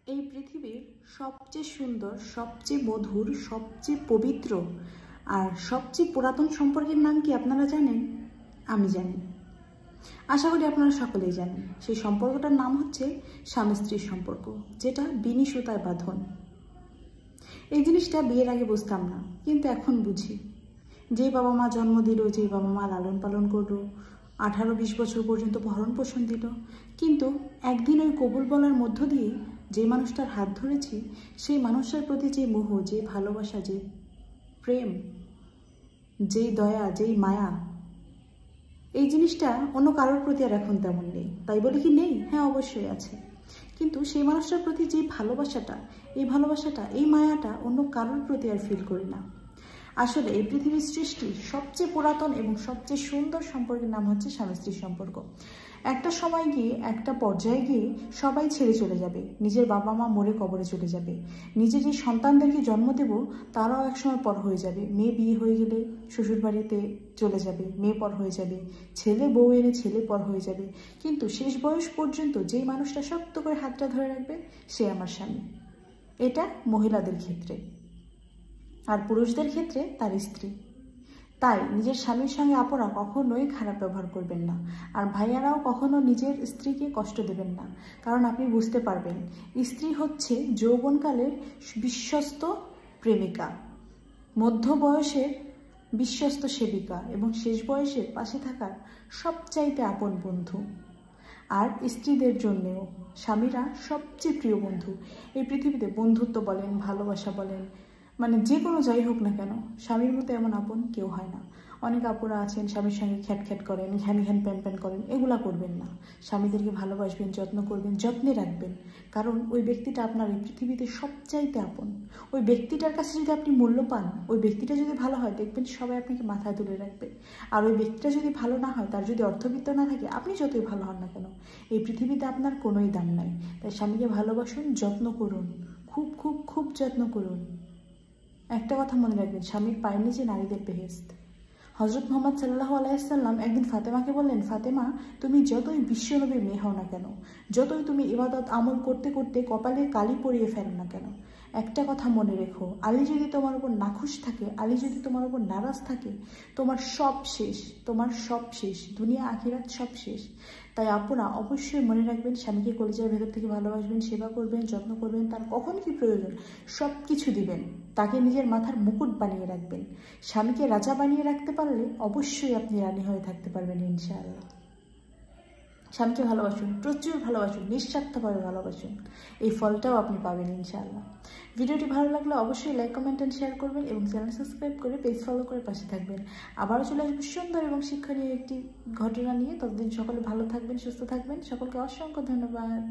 এই পৃথিবীর সবচেয়ে সুন্দর, সবচেয়ে মধুর, সবচেয়ে পবিত্র আর সবচেয়ে পুরাতন সম্পর্কের নাম কি আপনারা জানেন? আমি জানি, আশা করি আপনারা সকলেই জানেন। সেই সম্পর্কটার নাম হচ্ছে স্বামী স্ত্রীর সম্পর্ক, যেটা বিনি সুতায় বাঁধন। এই জিনিসটা বিয়ের আগে বুঝতাম না, কিন্তু এখন বুঝি। যেই বাবা মা জন্ম দিল, যেই বাবা মা লালন পালন করলো, 18-20 বছর পর্যন্ত ভরণ পোষণ দিল, কিন্তু একদিন ওই কবুল বলার মধ্য দিয়ে যে মানুষটার হাত ধরেছি, সেই মানুষটার প্রতি যে মোহ, যে ভালোবাসা, যে প্রেম, যেই দয়া, যেই মায়া, এই জিনিসটা অন্য কারোর প্রতি আর এখন তেমন নেই। তাই বলে কি নেই? হ্যাঁ, অবশ্যই আছে। কিন্তু সেই মানুষটার প্রতি যে ভালোবাসাটা, এই মায়াটা অন্য কারোর প্রতি আর ফিল করি না। আসলে এই পৃথিবীর সৃষ্টির সবচেয়ে পুরাতন এবং সবচেয়ে সুন্দর সম্পর্কের নাম হচ্ছে স্বামী স্ত্রীর সম্পর্ক। একটা সময় গিয়ে, একটা পর্যায়ে গিয়ে সবাই ছেড়ে চলে যাবে, নিজের বাবা মা মরে কবরে চলে যাবে, নিজে যে সন্তানদেরকে জন্ম দেব তারাও একসময় পর হয়ে যাবে। মেয়ে বিয়ে হয়ে গেলে শ্বশুর বাড়িতে চলে যাবে, মেয়ে পর হয়ে যাবে, ছেলে বউ এলে ছেলে পর হয়ে যাবে। কিন্তু শেষ বয়স পর্যন্ত যেই মানুষটা শক্ত করে হাতটা ধরে রাখবে, সে আমার স্বামী। এটা মহিলাদের ক্ষেত্রে, আর পুরুষদের ক্ষেত্রে তার স্ত্রী। তাই নিজের স্বামীর সঙ্গে আপনারা কখনোই খারাপ ব্যবহার করবেন না, আর ভাইয়ারাও কখনো নিজের স্ত্রীকে কষ্ট দেবেন না। কারণ আপনি বুঝতে পারবেন, স্ত্রী হচ্ছে যৌবনকালের বিশ্বস্ত প্রেমিকা, মধ্য বয়সের বিশ্বস্ত সেবিকা এবং শেষ বয়সের পাশে থাকার সবচাইতে আপন বন্ধু। আর স্ত্রীদের জন্যেও স্বামীরা সবচেয়ে প্রিয় বন্ধু। এই পৃথিবীতে বন্ধুত্ব বলেন, ভালোবাসা বলেন, মানে যে কোনো যাই হোক না কেন, স্বামীর মতো এমন আপন কেউ হয় না। অনেক আপুরা আছেন স্বামীর সঙ্গে খ্যাট করেন, ঘ্যান প্যান করেন, এগুলা করবেন না। স্বামীদেরকে ভালোবাসবেন, যত্ন করবেন, যত্নে রাখবেন। কারণ ওই ব্যক্তিটা আপনার এই পৃথিবীতে সবচাইতে আপন। ওই ব্যক্তিটার কাছে যদি আপনি মূল্য পান, ওই ব্যক্তিটা যদি ভালো হয়, দেখবেন সবাই আপনাকে মাথায় তুলে রাখবে। আর ওই ব্যক্তিটা যদি ভালো না হয়, তার যদি অর্থবিত্ত না থাকে, আপনি যতই ভালো হন না কেন, এই পৃথিবীতে আপনার কোনোই দাম নাই। তাই স্বামীকে ভালোবাসুন, যত্ন করুন, খুব খুব খুব যত্ন করুন। একটা কথা মনে রাখবেন, স্বামীর পায়ের নিচে নারীদের বেহেশত। হজরত মুহাম্মদ সাল্লাল্লাহু আলাইহি সাল্লাম একদিন ফাতেমাকে বললেন, ফাতেমা, তুমি যতই বিশ্বনবীর মেয়ে হও না কেন, যতই তুমি ইবাদত আমল করতে করতে কপালে কালি পরিয়ে ফেলো না কেন, একটা কথা মনে রেখো, আলী যদি তোমার উপর নাখুশ থাকে, আলী যদি তোমার উপর নারাজ থাকে, তোমার সব শেষ, তোমার সব শেষ, দুনিয়া আখিরাত সব শেষ। তাই আপনারা অবশ্যই মনে রাখবেন, স্বামীকে কলিজার ভেতর থেকে ভালোবাসবেন, সেবা করবেন, যত্ন করবেন, তার কখন কি প্রয়োজন সব কিছু দিবেন, তাকে নিজের মাথার মুকুট বানিয়ে রাখবেন। স্বামীকে রাজা বানিয়ে রাখতে পারলে অবশ্যই আপনি রানী হয়ে থাকতে পারবেন ইনশাআল্লাহ। স্বামীকে ভালোবাসুন, প্রচুর ভালোবাসুন, নিঃস্বার্থভাবে ভালোবাসুন, এই ফলটাও আপনি পাবেন ইনশাআল্লাহ। ভিডিওটি ভালো লাগলে অবশ্যই লাইক, কমেন্ট অ্যান্ড শেয়ার করবেন এবং চ্যানেল সাবস্ক্রাইব করে পেজ ফলো করে পাশে থাকবেন। আবারও চলে আসবো সুন্দর এবং শিক্ষণীয় একটি ঘটনা নিয়ে। ততদিন সকলে ভালো থাকবেন, সুস্থ থাকবেন। সকলকে অসংখ্য ধন্যবাদ।